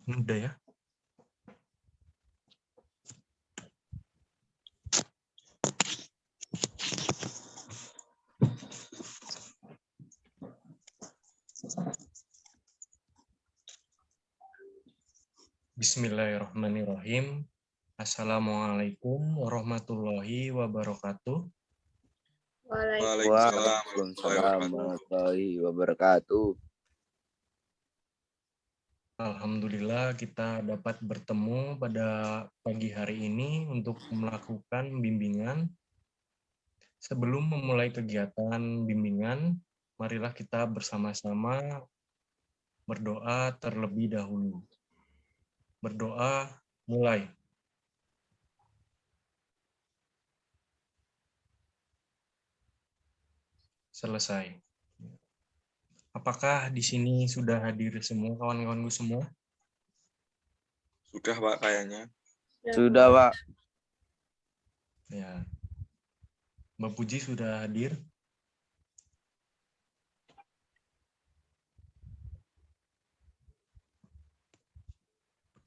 Udah ya. Bismillahirrahmanirrahim. Assalamualaikum warahmatullahi wabarakatuh. Waalaikumsalam warahmatullahi Waalaikumsalam wabarakatuh. warahmatullahi wabarakatuh. Alhamdulillah kita dapat bertemu pada pagi hari ini untuk melakukan bimbingan. Sebelum memulai kegiatan bimbingan, marilah kita bersama-sama berdoa terlebih dahulu. Berdoa mulai. Selesai. Apakah di sini sudah hadir semua kawan-kawanku semua? Sudah Pak kayaknya. Sudah, Pak. Ya. Mbak Puji sudah hadir.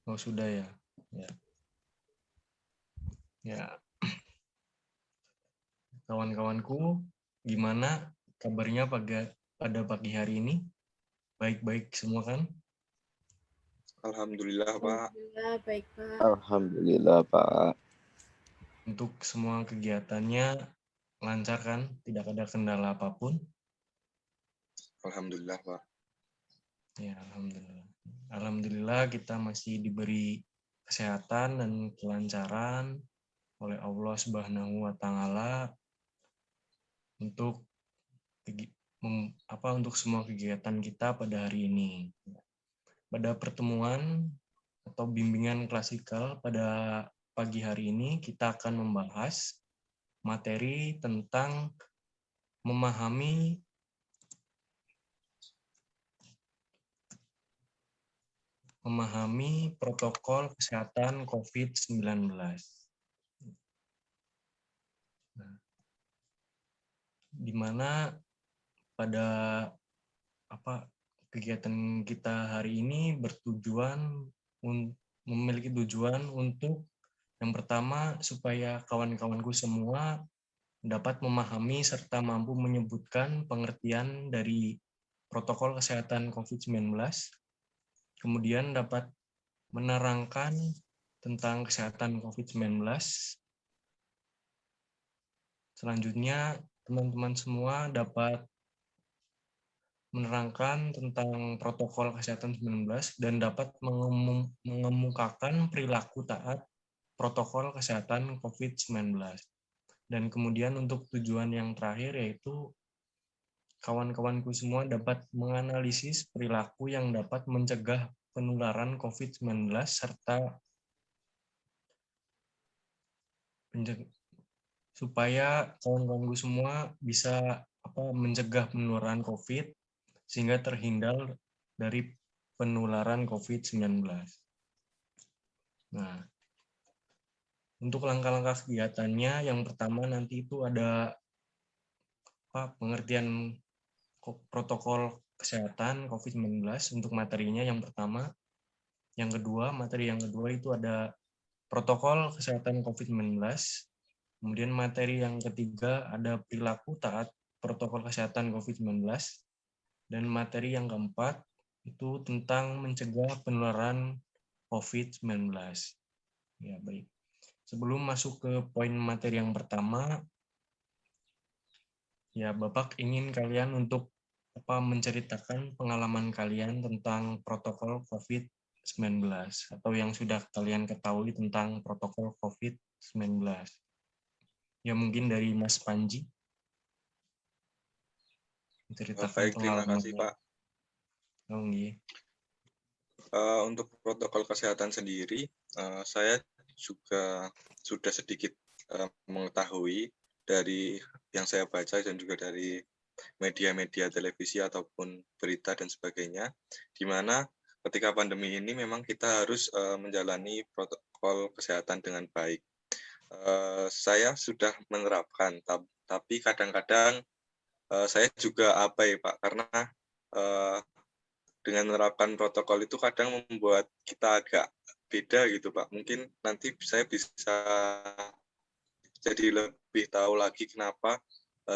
Oh, sudah ya. Ya. Ya. Kawan-kawanku, gimana kabarnya pada pagi hari ini? Baik-baik semua kan? Alhamdulillah Pak. Alhamdulillah, baik Pak. Alhamdulillah, Pak. Untuk semua kegiatannya lancar kan? Tidak ada kendala apapun? Alhamdulillah Pak. Ya, alhamdulillah. Alhamdulillah kita masih diberi kesehatan dan kelancaran oleh Allah Subhanahu wa taala untuk untuk semua kegiatan kita pada hari ini. Pada pertemuan atau bimbingan klasikal pada pagi hari ini kita akan membahas materi tentang memahami protokol kesehatan COVID-19. Di mana pada kegiatan kita hari ini memiliki tujuan untuk yang pertama supaya kawan-kawanku semua dapat memahami serta mampu menyebutkan pengertian dari protokol kesehatan COVID-19, kemudian dapat menerangkan tentang kesehatan COVID-19. Selanjutnya, teman-teman semua dapat menerangkan tentang protokol kesehatan 19 dan dapat mengemukakan perilaku taat protokol kesehatan COVID-19. Dan kemudian untuk tujuan yang terakhir yaitu kawan-kawanku semua dapat menganalisis perilaku yang dapat mencegah penularan COVID-19 serta supaya kawan-kawanku semua bisa mencegah penularan COVID sehingga terhindar dari penularan COVID-19. Nah, untuk langkah-langkah kegiatannya, yang pertama nanti itu ada pengertian protokol kesehatan COVID-19 untuk materinya yang pertama. Yang kedua, materi yang kedua itu ada protokol kesehatan COVID-19. Kemudian materi yang ketiga ada perilaku taat protokol kesehatan COVID-19. Dan materi yang keempat itu tentang mencegah penularan COVID-19. Ya, baik. Sebelum masuk ke poin materi yang pertama, ya Bapak ingin kalian untuk menceritakan pengalaman kalian tentang protokol COVID-19 atau yang sudah kalian ketahui tentang protokol COVID-19. Ya mungkin dari Mas Panji. Menceritakan Baik, terima kasih pengalamannya. Pak. Oh, iya. Untuk protokol kesehatan sendiri, saya juga sudah sedikit mengetahui dari yang saya baca dan juga dari media-media televisi ataupun berita dan sebagainya, di mana ketika pandemi ini memang kita harus menjalani protokol kesehatan dengan baik. Saya sudah menerapkan, tapi kadang-kadang saya juga abai Pak, karena dengan menerapkan protokol itu kadang membuat kita agak beda gitu Pak. Mungkin nanti saya bisa jadi lebih tahu lagi kenapa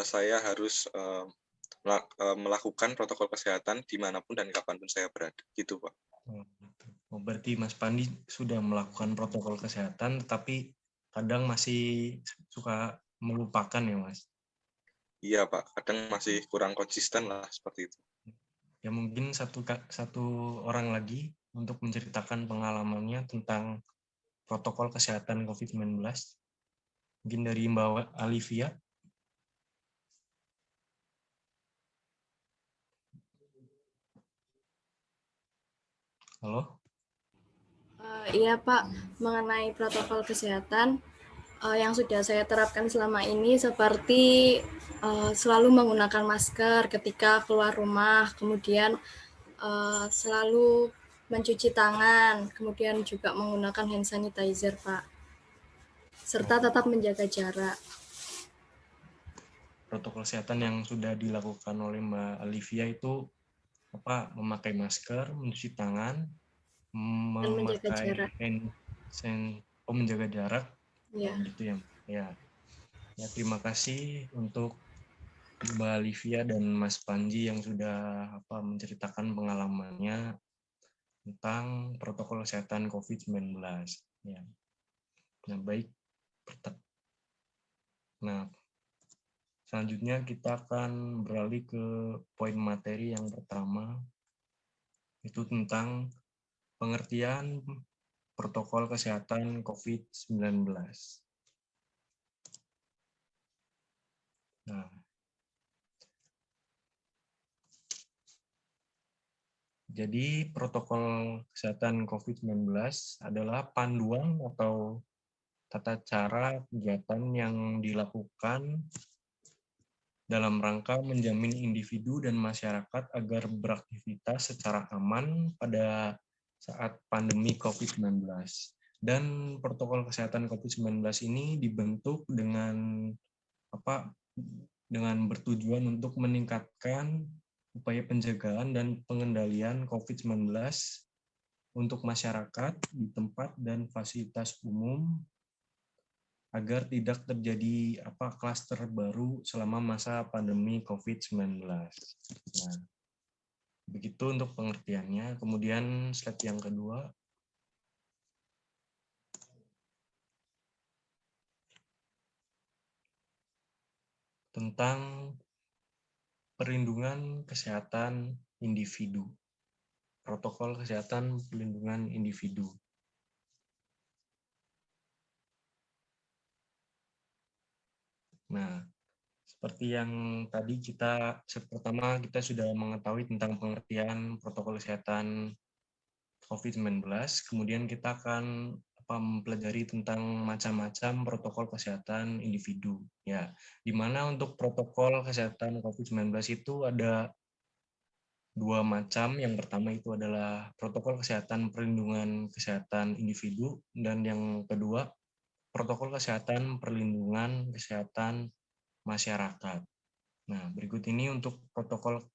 saya harus melakukan protokol kesehatan dimanapun dan kapanpun saya berada, gitu Pak. Oh, berarti Mas Pandi sudah melakukan protokol kesehatan, tetapi kadang masih suka melupakan ya Mas? Iya Pak, kadang masih kurang konsisten lah seperti itu. Ya mungkin satu orang lagi untuk menceritakan pengalamannya tentang protokol kesehatan COVID-19. Mungkin dari Mbak Alivia. Halo? Iya Pak, mengenai protokol kesehatan yang sudah saya terapkan selama ini seperti selalu menggunakan masker ketika keluar rumah, kemudian selalu mencuci tangan, kemudian juga menggunakan hand sanitizer Pak, serta tetap menjaga jarak. Protokol kesehatan yang sudah dilakukan oleh Mbak Alivia itu memakai masker, mencuci tangan, menjaga jarak. Menjaga jarak. Ya. Gitu ya. Ya, terima kasih untuk Mbak Alivia dan Mas Panji yang sudah menceritakan pengalamannya tentang protokol kesehatan COVID-19. Ya. Nah, baik. Nah, selanjutnya kita akan beralih ke poin materi yang pertama, itu tentang pengertian protokol kesehatan COVID-19. Nah, jadi protokol kesehatan COVID-19 adalah panduan atau tata cara kegiatan yang dilakukan dalam rangka menjamin individu dan masyarakat agar beraktivitas secara aman pada saat pandemi COVID-19. Dan protokol kesehatan COVID-19 ini dibentuk dengan bertujuan untuk meningkatkan upaya pencegahan dan pengendalian COVID-19 untuk masyarakat di tempat dan fasilitas umum agar tidak terjadi klaster baru selama masa pandemi COVID-19. Nah, begitu untuk pengertiannya. Kemudian slide yang kedua. Tentang perlindungan kesehatan individu. Protokol kesehatan perlindungan individu. Nah, seperti yang tadi pertama kita sudah mengetahui tentang pengertian protokol kesehatan COVID-19, kemudian kita akan mempelajari tentang macam-macam protokol kesehatan individu. Ya, di mana untuk protokol kesehatan COVID-19 itu ada dua macam. Yang pertama itu adalah protokol kesehatan perlindungan kesehatan individu, dan yang kedua protokol kesehatan perlindungan kesehatan masyarakat. Nah, berikut ini untuk protokol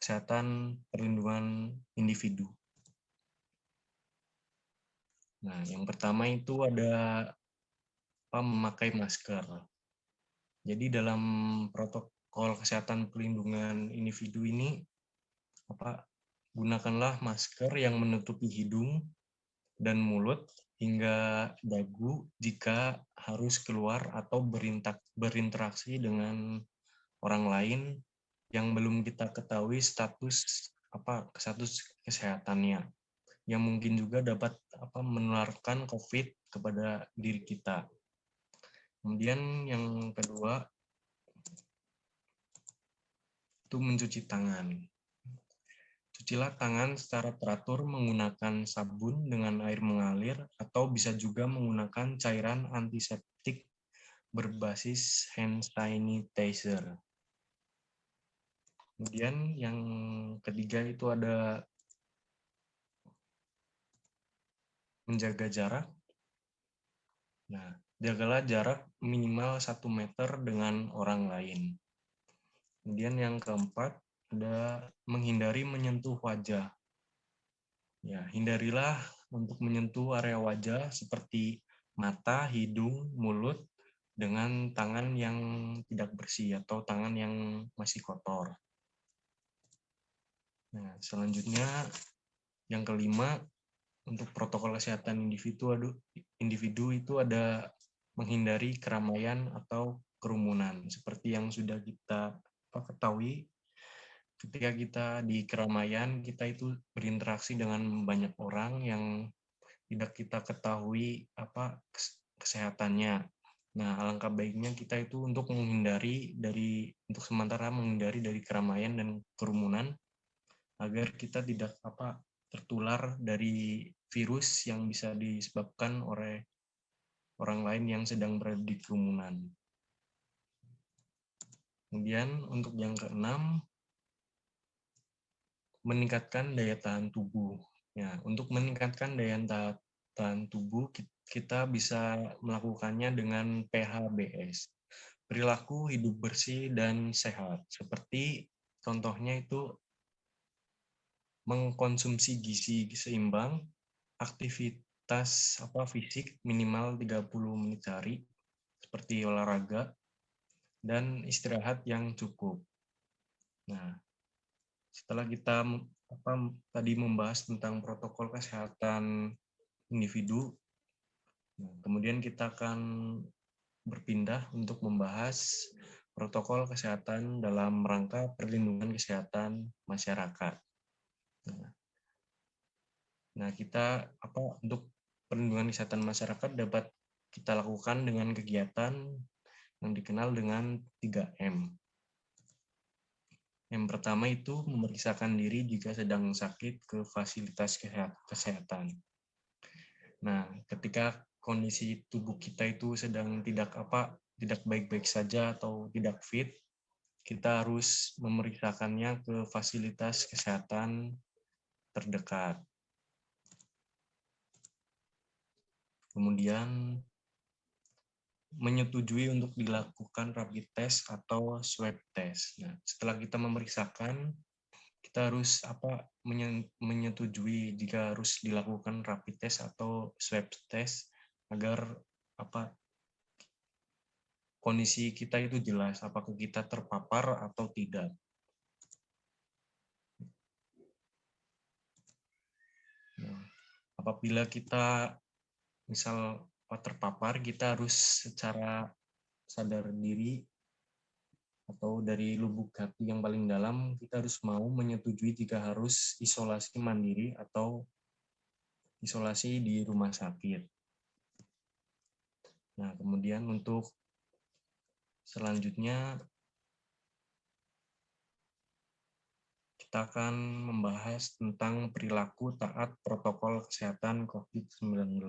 kesehatan perlindungan individu. Nah, yang pertama itu ada memakai masker. Jadi dalam protokol kesehatan perlindungan individu ini gunakanlah masker yang menutupi hidung dan mulut hingga dagu jika harus keluar atau berinteraksi dengan orang lain yang belum kita ketahui status kesehatannya, yang mungkin juga dapat menularkan COVID kepada diri kita. Kemudian yang kedua itu mencuci tangan. Cucilah tangan secara teratur menggunakan sabun dengan air mengalir atau bisa juga menggunakan cairan antiseptik berbasis hand sanitizer. Kemudian yang ketiga itu ada menjaga jarak. Nah, jagalah jarak minimal 1 meter dengan orang lain. Kemudian yang keempat ada menghindari menyentuh wajah Ya, hindarilah untuk menyentuh area wajah seperti mata, hidung, mulut dengan tangan yang tidak bersih atau tangan yang masih kotor. Nah, selanjutnya yang kelima, untuk protokol kesehatan individu itu ada menghindari keramaian atau kerumunan. Seperti yang sudah kita ketahui, ketika kita di keramaian, kita itu berinteraksi dengan banyak orang yang tidak kita ketahui kesehatannya. Nah, alangkah baiknya kita itu untuk untuk sementara menghindari dari keramaian dan kerumunan agar kita tidak tertular dari virus yang bisa disebabkan oleh orang lain yang sedang berada di kerumunan. Kemudian untuk yang keenam, meningkatkan daya tahan tubuh. Ya, untuk meningkatkan daya tahan tubuh, kita bisa melakukannya dengan PHBS, perilaku hidup bersih dan sehat. Seperti contohnya itu mengkonsumsi gizi seimbang, aktivitas fisik minimal 30 menit sehari, seperti olahraga, dan istirahat yang cukup. Nah, setelah kita tadi membahas tentang protokol kesehatan individu, kemudian kita akan berpindah untuk membahas protokol kesehatan dalam rangka perlindungan kesehatan masyarakat. Nah, kita untuk perlindungan kesehatan masyarakat dapat kita lakukan dengan kegiatan yang dikenal dengan 3M. Yang pertama itu memeriksakan diri jika sedang sakit ke fasilitas kesehatan. Nah, ketika kondisi tubuh kita itu sedang tidak baik-baik saja atau tidak fit, kita harus memeriksakannya ke fasilitas kesehatan terdekat. Kemudian menyetujui untuk dilakukan rapid test atau swab test. Nah, setelah kita memeriksakan, kita harus menyetujui jika harus dilakukan rapid test atau swab test agar kondisi kita itu jelas apakah kita terpapar atau tidak. Nah, apabila kita misal terpapar, kita harus secara sadar diri atau dari lubuk hati yang paling dalam, kita harus mau menyetujui jika harus isolasi mandiri atau isolasi di rumah sakit. Nah, kemudian untuk selanjutnya kita akan membahas tentang perilaku taat protokol kesehatan COVID-19.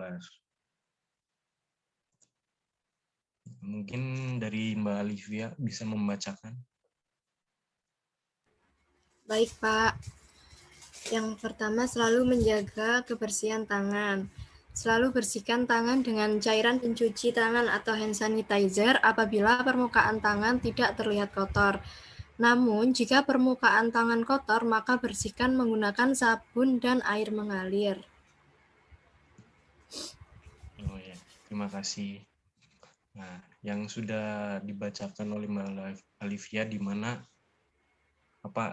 Mungkin dari Mbak Alivia bisa membacakan. Baik, Pak. Yang pertama, selalu menjaga kebersihan tangan. Selalu bersihkan tangan dengan cairan pencuci tangan atau hand sanitizer apabila permukaan tangan tidak terlihat kotor. Namun, jika permukaan tangan kotor, maka bersihkan menggunakan sabun dan air mengalir. Oh ya, terima kasih. Nah, yang sudah dibacakan oleh Mbak Alivia di mana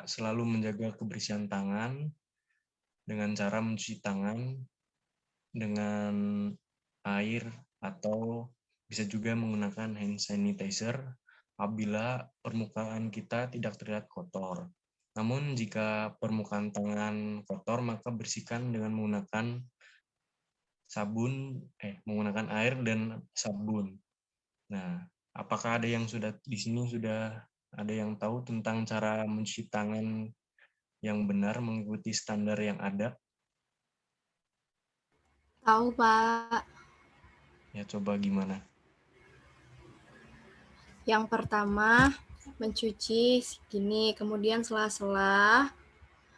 selalu menjaga kebersihan tangan dengan cara mencuci tangan dengan air atau bisa juga menggunakan hand sanitizer apabila permukaan kita tidak terlihat kotor. Namun jika permukaan tangan kotor, maka bersihkan dengan menggunakan menggunakan air dan sabun. Nah, apakah ada yang di sini sudah ada yang tahu tentang cara mencuci tangan yang benar mengikuti standar yang ada? Tahu, Pak. Ya, coba gimana? Yang pertama, mencuci segini, kemudian sela-sela,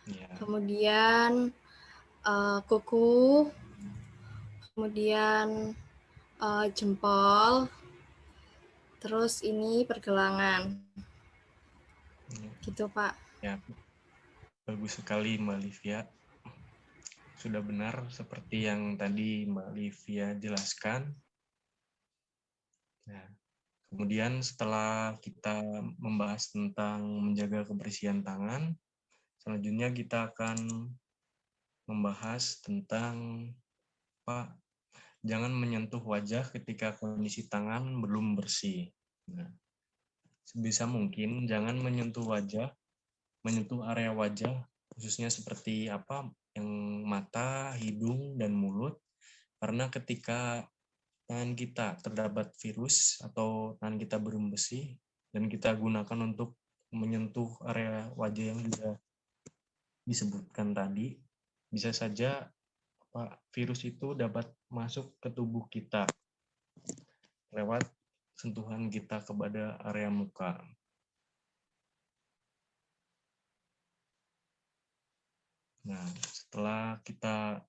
Ya. kemudian kuku, kemudian jempol, terus ini pergelangan. Ya. Gitu, Pak. Ya, bagus sekali Mbak Livia. sudah benar seperti yang tadi Mbak Livia jelaskan. Nah, kemudian setelah kita membahas tentang menjaga kebersihan tangan, selanjutnya kita akan membahas tentang jangan menyentuh wajah ketika kondisi tangan belum bersih. Nah, sebisa mungkin jangan menyentuh area wajah, khususnya seperti yang mata, hidung, dan mulut, karena ketika tangan kita terdapat virus atau tangan kita belum bersih dan kita gunakan untuk menyentuh area wajah yang sudah disebutkan tadi, bisa saja virus itu dapat masuk ke tubuh kita lewat sentuhan kita kepada area muka. Nah, setelah kita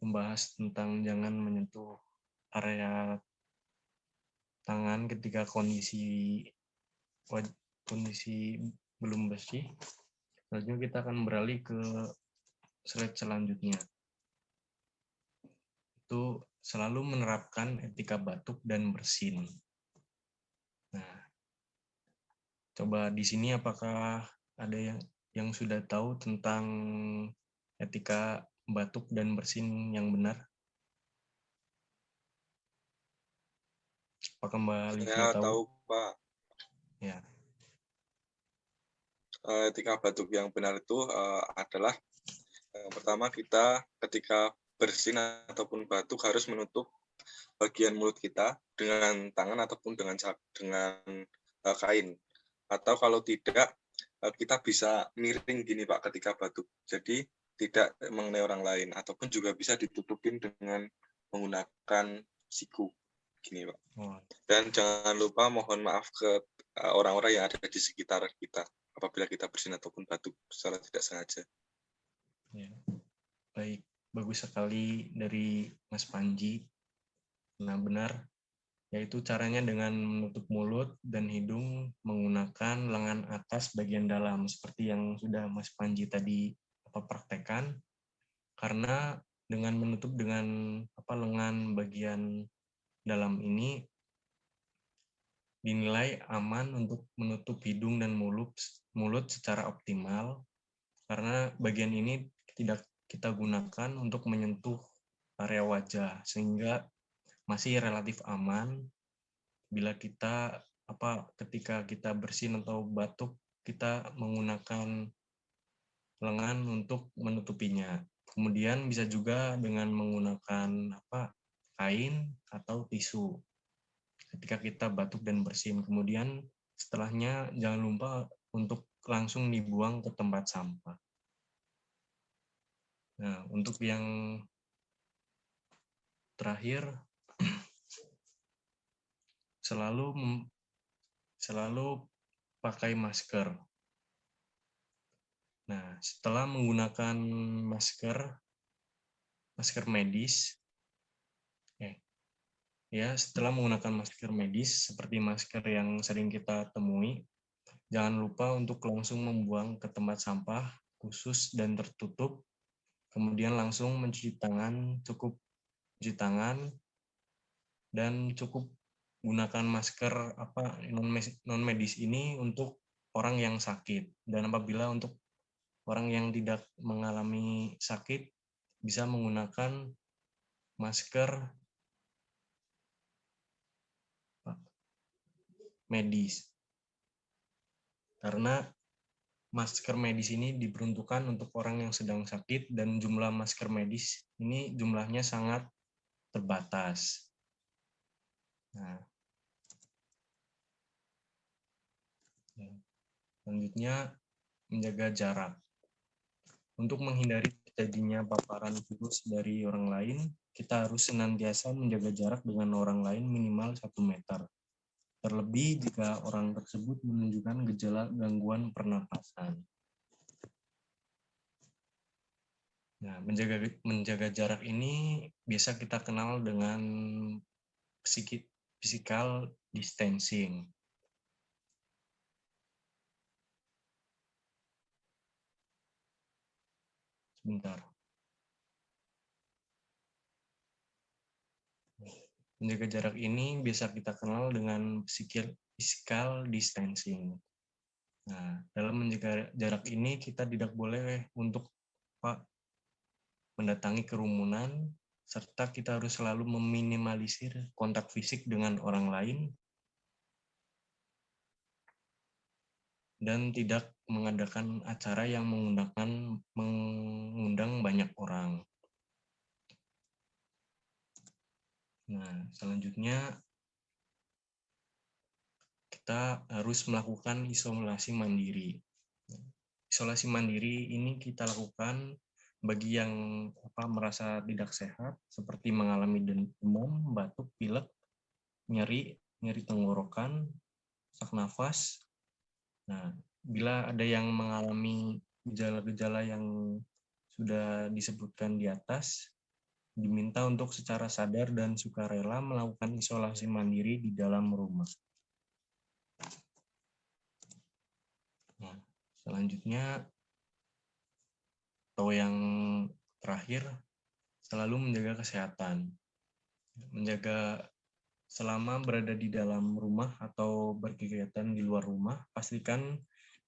membahas tentang jangan menyentuh area tangan ketika kondisi belum bersih, selanjutnya kita akan beralih ke slide selanjutnya. Itu selalu menerapkan etika batuk dan bersin. Nah, coba di sini apakah ada yang sudah tahu tentang etika batuk dan bersin yang benar? Apakah Mbak Livia Saya tahu, Pak. Ya. Etika batuk yang benar itu adalah pertama kita ketika bersin ataupun batuk harus menutup bagian mulut kita dengan tangan ataupun dengan kain. Atau kalau tidak, kita bisa miring gini Pak ketika batuk. Jadi tidak mengenai orang lain ataupun juga bisa ditutupin dengan menggunakan siku gini Pak. Dan jangan lupa mohon maaf ke orang-orang yang ada di sekitar kita apabila kita bersin ataupun batuk secara tidak sengaja. Ya. Baik, bagus sekali dari Mas Panji. Nah, benar, yaitu caranya dengan menutup mulut dan hidung menggunakan lengan atas bagian dalam, seperti yang sudah Mas Panji tadi praktekkan. Karena dengan menutup dengan lengan bagian dalam ini dinilai aman untuk menutup hidung dan mulut secara optimal, karena bagian ini tidak kita gunakan untuk menyentuh area wajah, sehingga masih relatif aman bila kita ketika kita bersin atau batuk kita menggunakan lengan untuk menutupinya. Kemudian bisa juga dengan menggunakan kain atau tisu ketika kita batuk dan bersin. Kemudian setelahnya jangan lupa untuk langsung dibuang ke tempat sampah. Nah, untuk yang terakhir, selalu pakai masker. Nah, setelah menggunakan masker medis, setelah menggunakan masker medis seperti masker yang sering kita temui, jangan lupa untuk langsung membuang ke tempat sampah khusus dan tertutup. Kemudian langsung mencuci tangan, cukup cuci tangan, dan cukup gunakan masker non medis ini untuk orang yang sakit. Dan apabila untuk orang yang tidak mengalami sakit, bisa menggunakan masker medis. Karena masker medis ini diperuntukkan untuk orang yang sedang sakit dan jumlah masker medis ini jumlahnya sangat terbatas. Nah, selanjutnya menjaga jarak. Untuk menghindari terjadinya paparan virus dari orang lain, kita harus senantiasa menjaga jarak dengan orang lain minimal 1 meter. Terlebih jika orang tersebut menunjukkan gejala gangguan pernapasan. Nah, menjaga jarak ini biasa kita kenal dengan physical distancing. Sebentar. Menjaga jarak ini biasa kita kenal dengan physical distancing. Nah, dalam menjaga jarak ini kita tidak boleh untuk mendatangi kerumunan, serta kita harus selalu meminimalisir kontak fisik dengan orang lain dan tidak mengadakan acara yang mengundang banyak orang. Nah, selanjutnya kita harus melakukan isolasi mandiri. Isolasi mandiri ini kita lakukan bagi yang merasa tidak sehat, seperti mengalami demam, batuk, pilek, nyeri tenggorokan, sesak nafas. Nah, bila ada yang mengalami gejala-gejala yang sudah disebutkan di atas, diminta untuk secara sadar dan sukarela melakukan isolasi mandiri di dalam rumah. Nah, selanjutnya atau yang terakhir, selalu menjaga kesehatan. Menjaga selama berada di dalam rumah atau berkegiatan di luar rumah, pastikan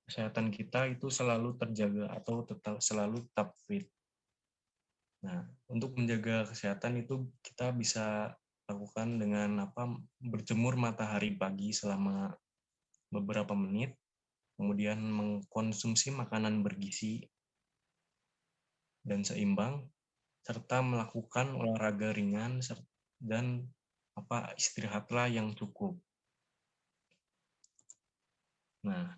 kesehatan kita itu selalu terjaga atau selalu tetap fit. Nah, untuk menjaga kesehatan itu kita bisa lakukan dengan berjemur matahari pagi selama beberapa menit, kemudian mengkonsumsi makanan bergizi dan seimbang, serta melakukan olahraga ringan dan istirahatlah yang cukup. Nah,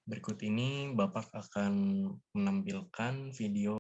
berikut ini Bapak akan menampilkan video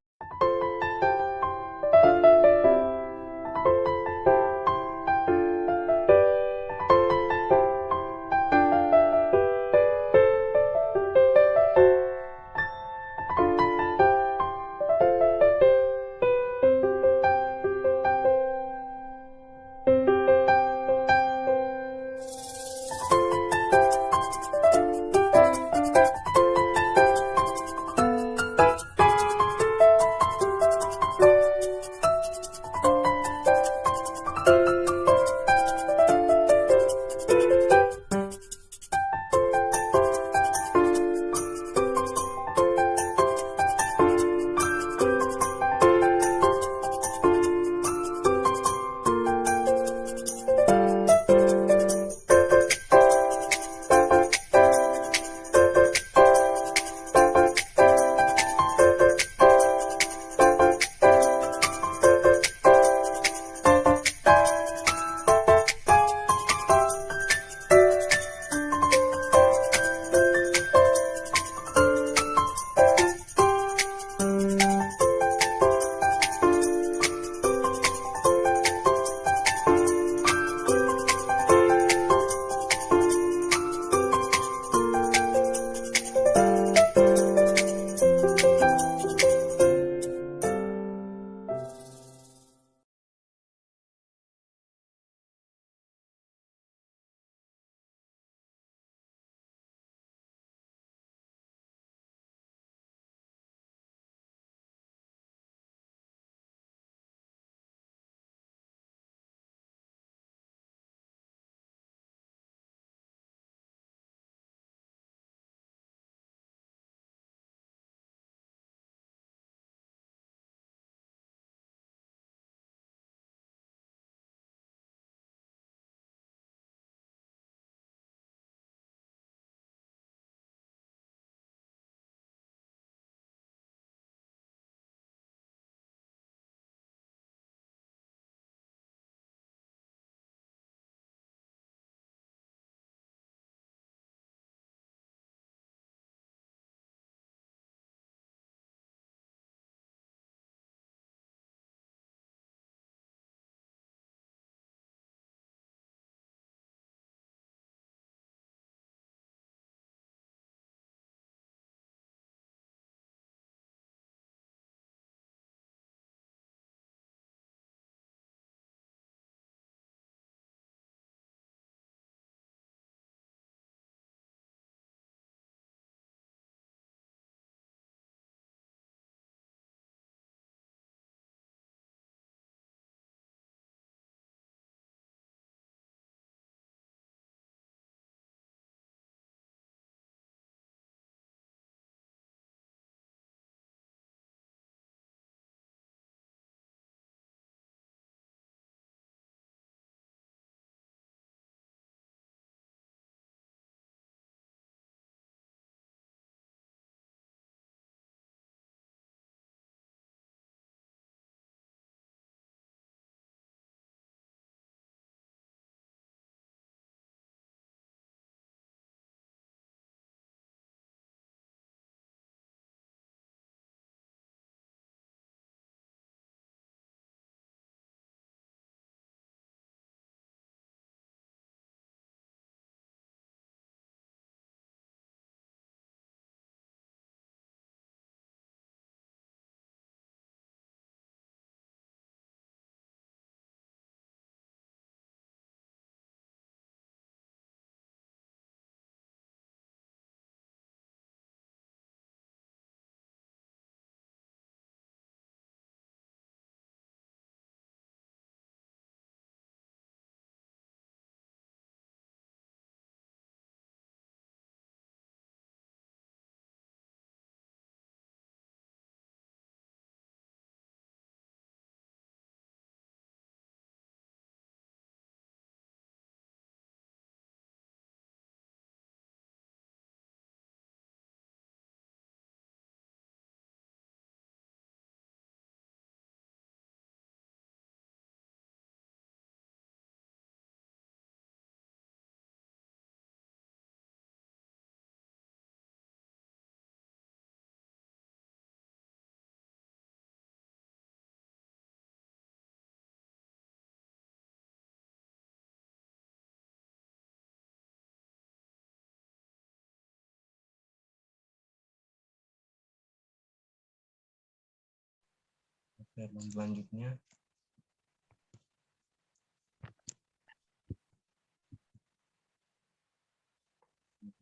Dan selanjutnya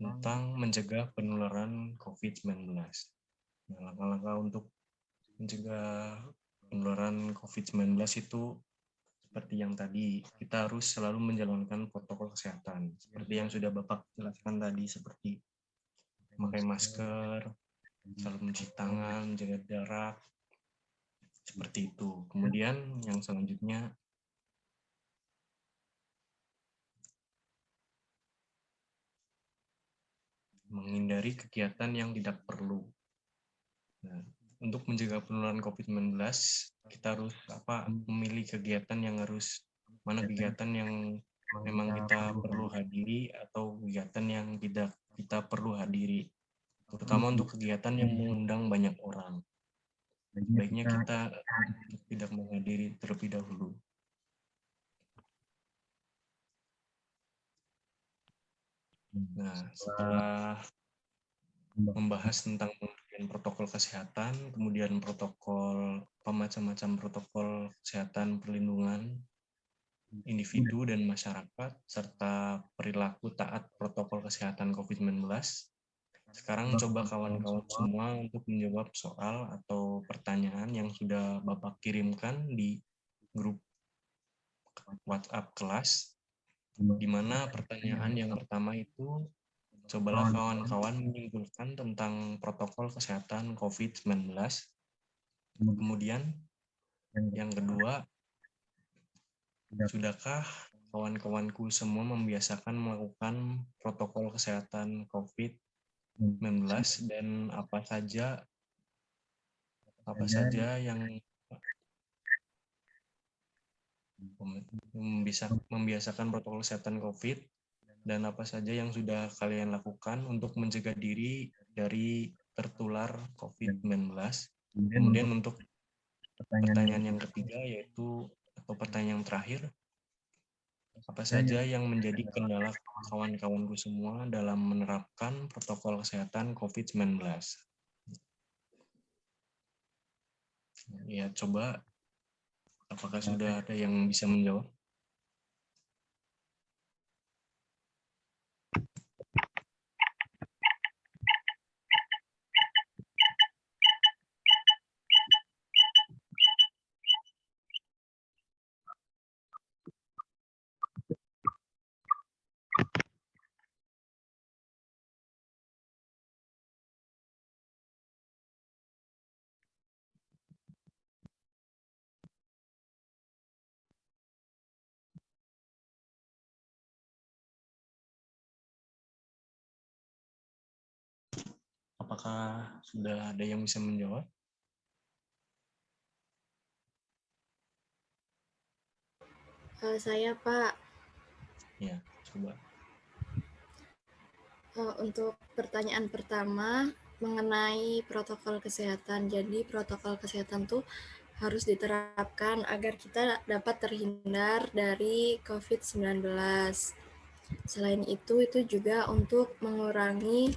tentang mencegah penularan COVID-19. Nah, langkah-langkah untuk mencegah penularan COVID-19 itu seperti yang tadi, kita harus selalu menjalankan protokol kesehatan. Seperti yang sudah Bapak jelaskan tadi, seperti memakai masker, selalu mencuci tangan, menjaga jarak, seperti itu. Kemudian yang selanjutnya, menghindari kegiatan yang tidak perlu. Nah, untuk mencegah penularan COVID-19, kita harus memilih kegiatan yang mana kegiatan yang memang kita perlu hadiri atau kegiatan yang tidak kita perlu hadiri. Terutama untuk kegiatan yang mengundang banyak orang. Baiknya kita tidak menghadiri terlebih dahulu. Nah, setelah membahas tentang pengertian protokol kesehatan, kemudian macam-macam protokol kesehatan perlindungan individu dan masyarakat, serta perilaku taat protokol kesehatan COVID-19. Sekarang coba kawan-kawan semua untuk menjawab soal atau pertanyaan yang sudah Bapak kirimkan di grup WhatsApp kelas, di mana pertanyaan yang pertama itu, cobalah kawan-kawan menyimpulkan tentang protokol kesehatan COVID-19. Kemudian yang kedua, sudahkah kawan-kawanku semua membiasakan melakukan protokol kesehatan COVID-19 dan apa saja yang membiasakan protokol kesehatan COVID dan apa saja yang sudah kalian lakukan untuk mencegah diri dari tertular COVID-19. Kemudian untuk pertanyaan yang ketiga, yaitu atau pertanyaan yang terakhir, apa saja yang menjadi kendala kawan-kawanku semua dalam menerapkan protokol kesehatan COVID-19? Ya, coba apakah sudah ada yang bisa menjawab? Apakah sudah ada yang bisa menjawab? Saya, Pak. Ya, coba. Untuk pertanyaan pertama mengenai protokol kesehatan. Jadi protokol kesehatan tuh harus diterapkan agar kita dapat terhindar dari COVID-19. Selain itu juga untuk mengurangi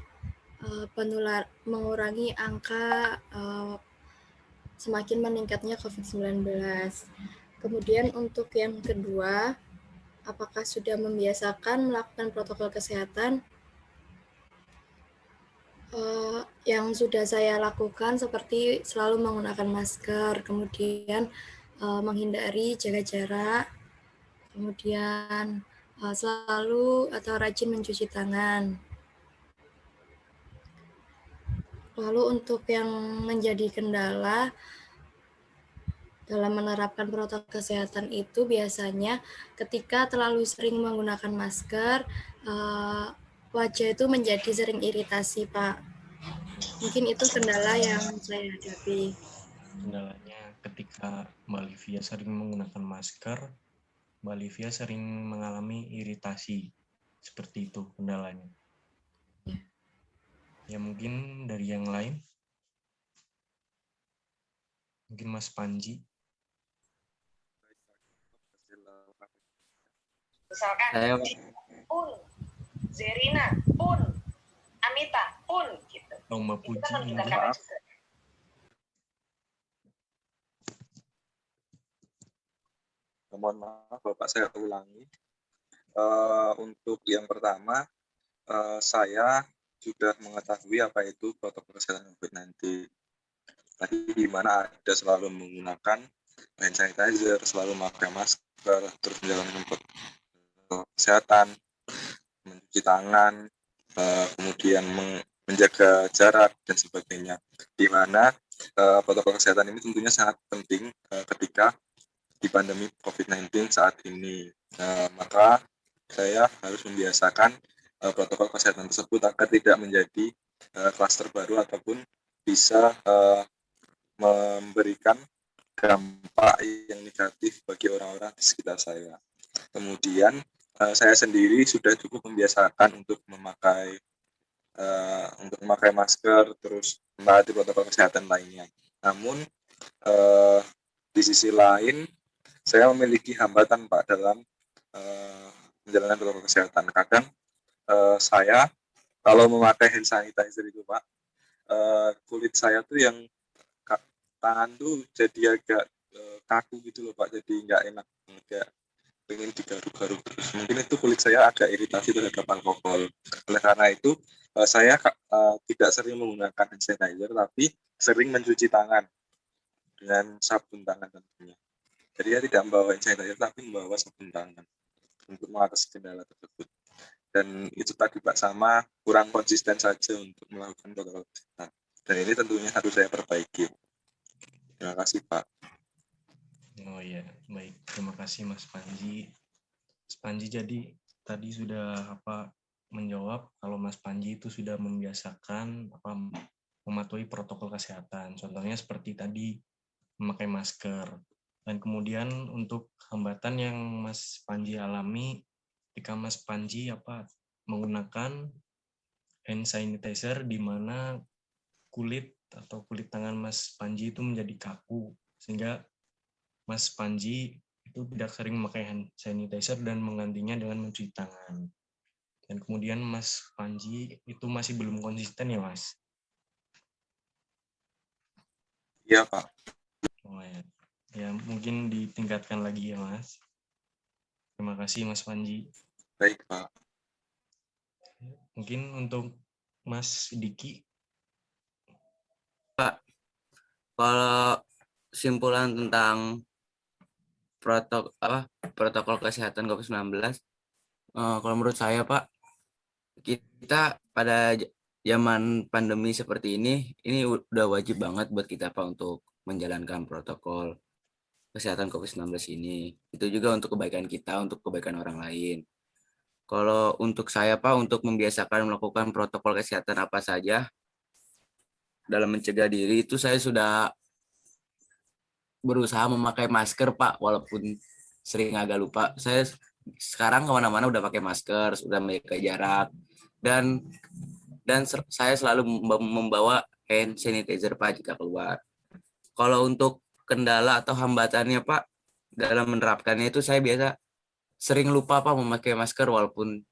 mengurangi angka semakin meningkatnya COVID-19. Kemudian untuk yang kedua, apakah sudah membiasakan melakukan protokol kesehatan? Yang sudah saya lakukan seperti selalu menggunakan masker, kemudian menghindari jaga jarak, kemudian selalu atau rajin mencuci tangan. Lalu untuk yang menjadi kendala dalam menerapkan protokol kesehatan itu biasanya ketika terlalu sering menggunakan masker, wajah itu menjadi sering iritasi, Pak. Mungkin itu kendala yang saya hadapi. Kendalanya ketika Mbak Livia sering menggunakan masker, Mbak Livia sering mengalami iritasi. Seperti itu kendalanya. Ya mungkin dari yang lain. Mungkin Mas Panji. Misalkan pun, Zerina pun, Anita pun gitu. Oh, Mbak Puji. Kita juga. Mohon maaf Bapak, saya ulangi. Untuk yang pertama, saya sudah mengetahui apa itu protokol kesehatan COVID-19. Tadi di mana ada selalu menggunakan hand sanitizer, selalu memakai masker, terus menjalankan protokol kesehatan, mencuci tangan, kemudian menjaga jarak dan sebagainya. Di mana protokol kesehatan ini tentunya sangat penting ketika di pandemi COVID-19 saat ini. Maka saya harus membiasakan protokol kesehatan tersebut agar tidak menjadi klaster baru ataupun bisa memberikan dampak yang negatif bagi orang-orang di sekitar saya. Kemudian saya sendiri sudah cukup membiasakan untuk memakai masker, terus menaati protokol kesehatan lainnya. Namun di sisi lain saya memiliki hambatan Pak dalam menjalankan protokol kesehatan. Kadang saya kalau memakai hand sanitizer itu Pak, kulit saya tuh yang tangan tuh jadi agak kaku gitu loh Pak, jadi nggak enak, nggak pengen digaruk-garuk terus. Mungkin itu kulit saya agak iritasi terhadap alkohol. Oleh karena itu saya tidak sering menggunakan hand sanitizer, tapi sering mencuci tangan dengan sabun tangan tentunya. Jadi saya tidak membawa hand sanitizer, tapi membawa sabun tangan untuk mengatasi kendala tersebut. Dan itu tadi Pak, sama kurang konsisten saja untuk melakukan protokol kesehatan. Dan ini tentunya harus saya perbaiki. Terima kasih Pak. Oh iya, baik. Terima kasih Mas Panji. Mas Panji jadi tadi sudah menjawab kalau Mas Panji itu sudah membiasakan mematuhi protokol kesehatan. Contohnya seperti tadi memakai masker. Dan kemudian untuk hambatan yang Mas Panji alami ketika Mas Panji menggunakan hand sanitizer di mana kulit tangan Mas Panji itu menjadi kaku sehingga Mas Panji itu tidak sering memakai hand sanitizer dan menggantinya dengan mencuci tangan. Dan kemudian Mas Panji itu masih belum konsisten ya Mas? Iya Pak. Oh, ya. Ya mungkin ditingkatkan lagi ya Mas. Terima kasih Mas Panji. Baik Pak. Mungkin untuk Mas Diki. Kalau simpulan tentang protokol kesehatan COVID-19, kalau menurut saya Pak, kita pada zaman pandemi seperti ini udah wajib banget buat kita Pak untuk menjalankan protokol kesehatan COVID-19 ini. Itu juga untuk kebaikan kita, untuk kebaikan orang lain. Kalau untuk saya Pak, untuk membiasakan melakukan protokol kesehatan apa saja dalam mencegah diri, itu saya sudah berusaha memakai masker Pak, walaupun sering agak lupa. Saya sekarang kemana-mana udah pakai masker, sudah menjaga jarak, dan saya selalu membawa hand sanitizer Pak jika keluar. Kalau untuk kendala atau hambatannya Pak dalam menerapkannya itu, saya biasa sering lupa Pak memakai masker, walaupun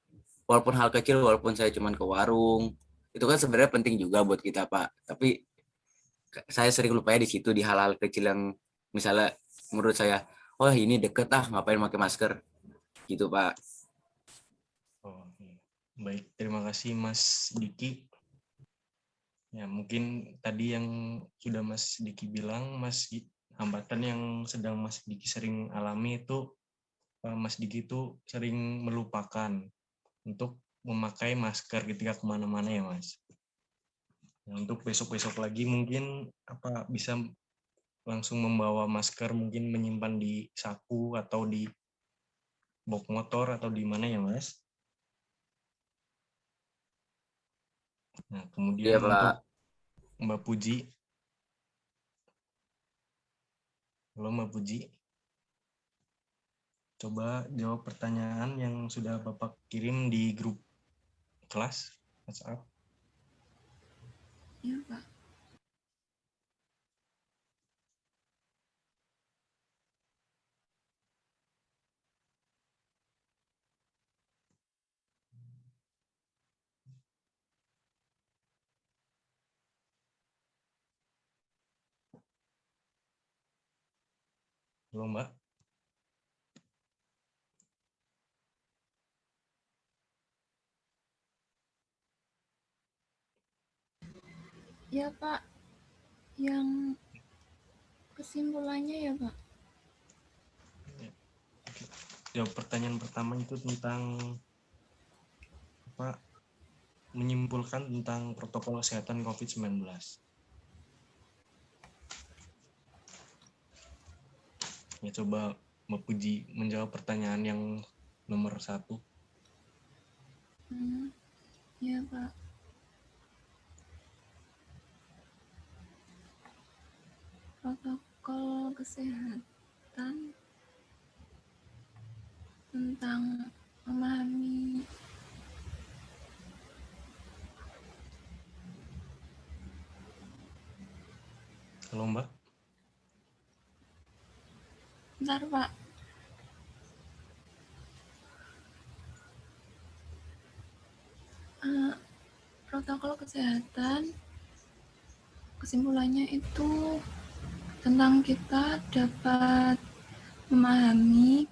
hal kecil, walaupun saya cuma ke warung, itu kan sebenarnya penting juga buat kita Pak. Tapi saya sering lupanya di situ, di hal-hal kecil yang misalnya menurut saya, oh ini deket ngapain pakai masker gitu Pak. Oh, iya. Baik, terima kasih Mas Diki. Ya, mungkin tadi yang sudah Mas Diki bilang, hambatan yang sedang Mas Diki sering alami itu, Mas Diki itu sering melupakan untuk memakai masker ketika kemana-mana ya Mas. Nah, untuk besok-besok lagi mungkin bisa langsung membawa masker, mungkin menyimpan di saku atau di box motor atau di mana ya Mas. Nah, kemudian Iya Pak. untuk Mbak Puji. Halo Mbak Puji. Coba jawab pertanyaan yang sudah Bapak kirim di grup kelas WhatsApp. Ya, Pak. Halo Mbak. Ya Pak, yang kesimpulannya ya Pak. Jawab pertanyaan pertama itu tentang apa? Menyimpulkan tentang protokol kesehatan COVID-19. Ya, coba Mbak Puji menjawab pertanyaan yang nomor 1. Ya Pak. Protokol kesehatan tentang memahami Halo Mbak. bentar Pak. Protokol kesehatan kesimpulannya itu tentang kita dapat memahami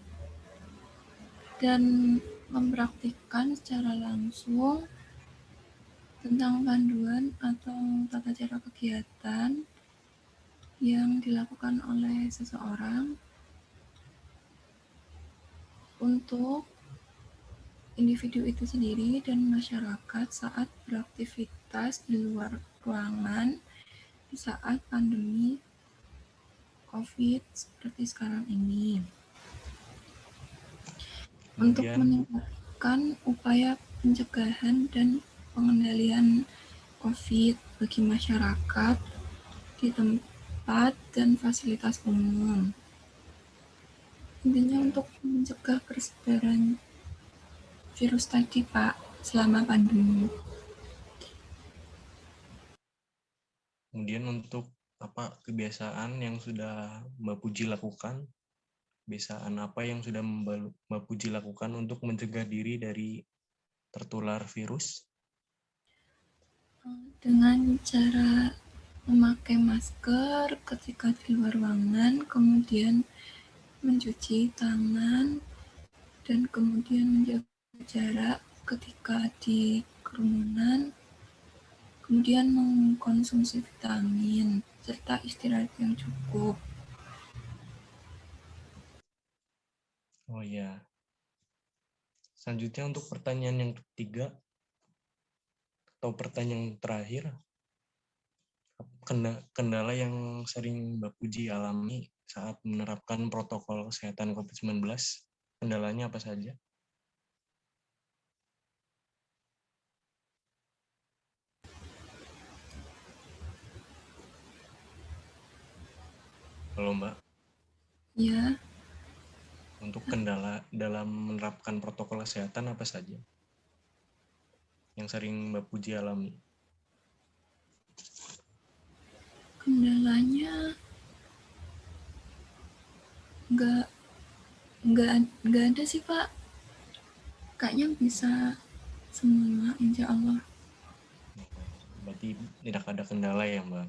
dan mempraktikkan secara langsung tentang panduan atau tata cara kegiatan yang dilakukan oleh seseorang untuk individu itu sendiri dan masyarakat saat beraktivitas di luar ruangan di saat pandemi COVID seperti sekarang ini. Untuk meningkatkan upaya pencegahan dan pengendalian COVID bagi masyarakat di tempat dan fasilitas umum. Intinya untuk mencegah persebaran virus tadi, Pak, selama pandemi. Kemudian untuk apa kebiasaan yang sudah Mbak Puji lakukan? Kebiasaan apa yang sudah Mbak Puji lakukan untuk mencegah diri dari tertular virus? Dengan cara memakai masker ketika di luar ruangan, kemudian mencuci tangan, dan kemudian menjaga jarak ketika di kerumunan, kemudian mengkonsumsi vitamin, serta istirahat yang cukup. Oh ya. Selanjutnya untuk pertanyaan yang ketiga atau pertanyaan yang terakhir, kendala yang sering Mbak Puji alami saat menerapkan protokol kesehatan COVID-19, kendalanya apa saja? Halo Mbak. Ya. Untuk kendala dalam menerapkan protokol kesehatan apa saja yang sering Mbak Puji alami? Kendalanya nggak ada sih Pak. Kayaknya bisa semua, insya Allah. Berarti tidak ada kendala ya Mbak?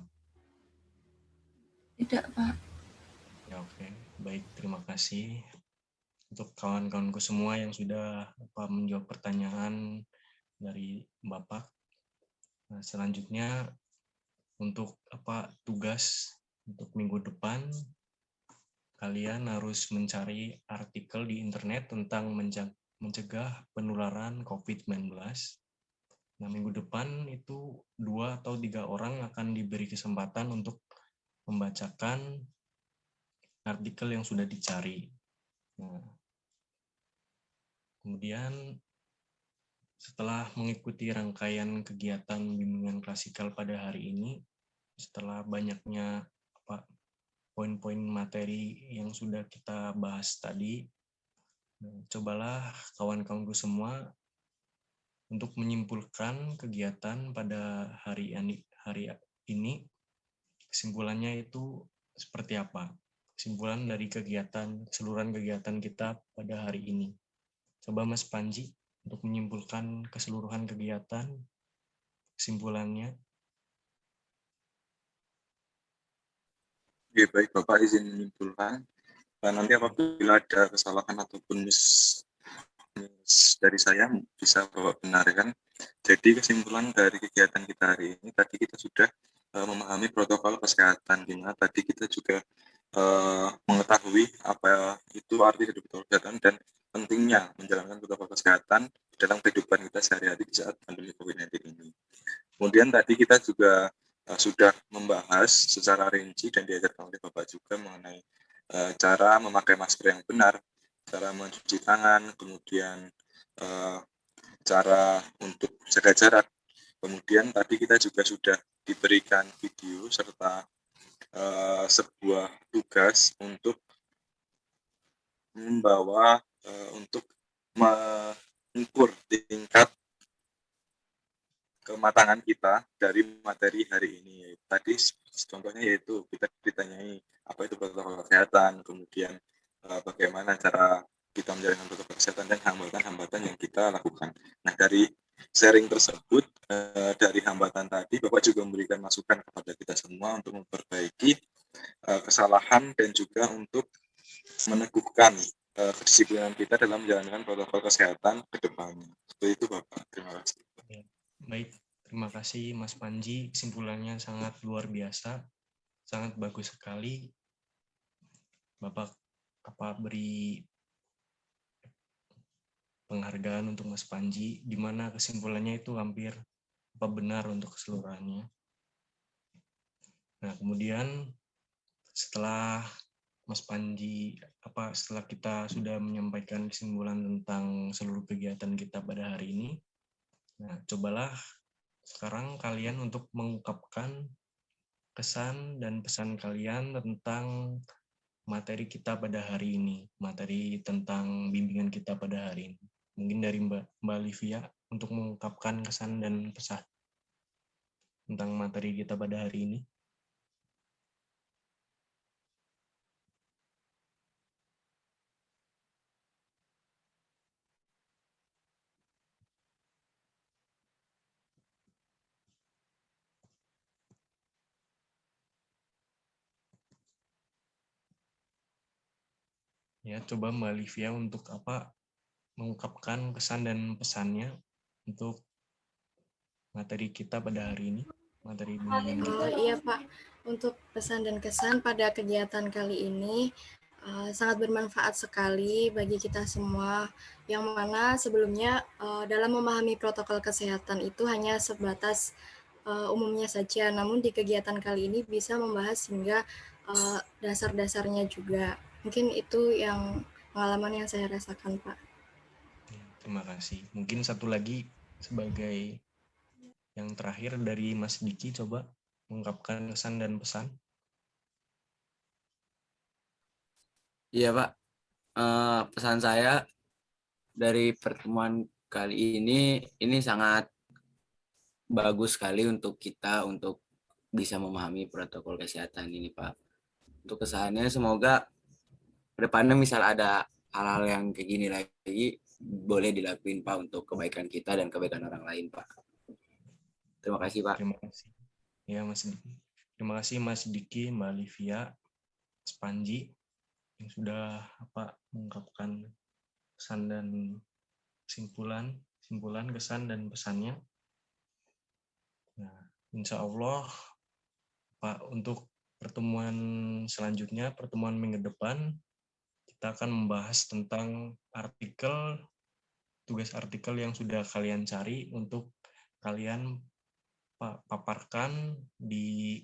Tidak Pak. Ya oke, baik, terima kasih untuk kawan-kawanku semua yang sudah menjawab pertanyaan dari Bapak. Nah, selanjutnya untuk tugas untuk minggu depan, kalian harus mencari artikel di internet tentang mencegah penularan COVID-19. Nah, minggu depan itu 2 atau 3 orang akan diberi kesempatan untuk membacakan artikel yang sudah dicari. Nah, kemudian setelah mengikuti rangkaian kegiatan bimbingan klasikal pada hari ini, setelah banyaknya poin-poin materi yang sudah kita bahas tadi, cobalah kawan-kawanku semua untuk menyimpulkan kegiatan pada hari ini. Kesimpulannya itu seperti apa? Kesimpulan dari keseluruhan kegiatan kita pada hari ini. Coba Mas Panji untuk menyimpulkan keseluruhan kegiatan, kesimpulannya. Oke, baik Bapak izin menyimpulkan. Nanti apabila ada kesalahan ataupun dari saya bisa Bapak benarkan. Jadi kesimpulan dari kegiatan kita hari ini tadi kita sudah memahami protokol kesehatan, di mana tadi kita juga mengetahui apa itu arti dari protokol kesehatan dan pentingnya menjalankan protokol kesehatan dalam kehidupan kita sehari-hari di saat pandemi COVID-19 ini. Kemudian tadi kita juga sudah membahas secara rinci dan diajarkan oleh Bapak juga mengenai cara memakai masker yang benar, cara mencuci tangan, kemudian cara untuk jaga jarak. Kemudian tadi kita juga sudah diberikan video serta sebuah tugas untuk membawa untuk mengukur tingkat kematangan kita dari materi hari ini. Tadi contohnya yaitu kita ditanyai apa itu protokol kesehatan, kemudian bagaimana cara kita menjalankan protokol kesehatan dan hambatan-hambatan yang kita lakukan. Nah, dari sharing tersebut, dari hambatan tadi, Bapak juga memberikan masukan kepada kita semua untuk memperbaiki kesalahan dan juga untuk meneguhkan kedisiplinan kita dalam menjalankan protokol kesehatan ke depannya. Seperti itu, Bapak. Terima kasih. Baik, terima kasih Mas Panji. Kesimpulannya sangat luar biasa, sangat bagus sekali. Bapak beri penghargaan untuk Mas Panji, di mana kesimpulannya itu hampir benar untuk keseluruhannya. Nah, kemudian setelah Mas Panji, setelah kita sudah menyampaikan kesimpulan tentang seluruh kegiatan kita pada hari ini, nah, cobalah sekarang kalian untuk mengungkapkan kesan dan pesan kalian tentang materi kita pada hari ini, materi tentang bimbingan kita pada hari ini. Mungkin dari Mbak Livia untuk mengungkapkan kesan dan pesan tentang materi kita pada hari ini. Ya, coba Mbak Livia untuk mengungkapkan kesan dan pesannya untuk materi kita pada hari ini, materi bimbingan kita. Iya Pak, untuk pesan dan kesan pada kegiatan kali ini sangat bermanfaat sekali bagi kita semua, yang mana sebelumnya dalam memahami protokol kesehatan itu hanya sebatas umumnya saja, namun di kegiatan kali ini bisa membahas hingga dasar-dasarnya juga. Mungkin itu yang pengalaman yang saya rasakan, Pak. Terima kasih. Mungkin satu lagi sebagai yang terakhir dari Mas Diki, coba mengungkapkan kesan dan pesan. Iya Pak, pesan saya dari pertemuan kali ini sangat bagus sekali untuk kita untuk bisa memahami protokol kesehatan ini Pak. Untuk kesannya semoga kedepannya misal ada hal-hal yang kayak gini lagi boleh dilakuin Pak untuk kebaikan kita dan kebaikan orang lain Pak. Terima kasih Pak. Terima kasih. Ya Mas Diki. Terima kasih Mas Diki, Mbak Livia, Mas Panji yang sudah mengungkapkan pesan dan simpulan, kesan dan pesannya. Nah, insya Allah Pak, untuk pertemuan selanjutnya, pertemuan minggu depan, kita akan membahas tentang tugas artikel yang sudah kalian cari untuk kalian paparkan di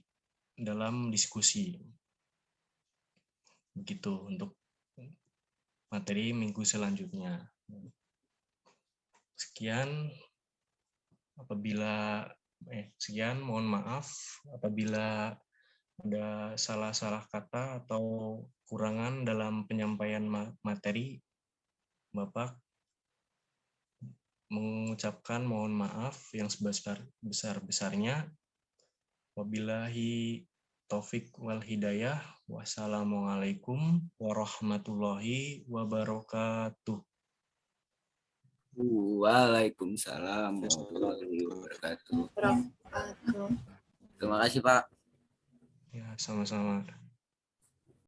dalam diskusi. Begitu untuk materi minggu selanjutnya. Sekian, mohon maaf apabila ada salah-salah kata atau kurangan dalam penyampaian materi. Bapak mengucapkan mohon maaf yang sebesar-besarnya. Wabillahi taufik wal hidayah. Wassalamualaikum warahmatullahi wabarakatuh. Waalaikumsalam warahmatullahi wabarakatuh. Terima kasih Pak. Ya, sama-sama.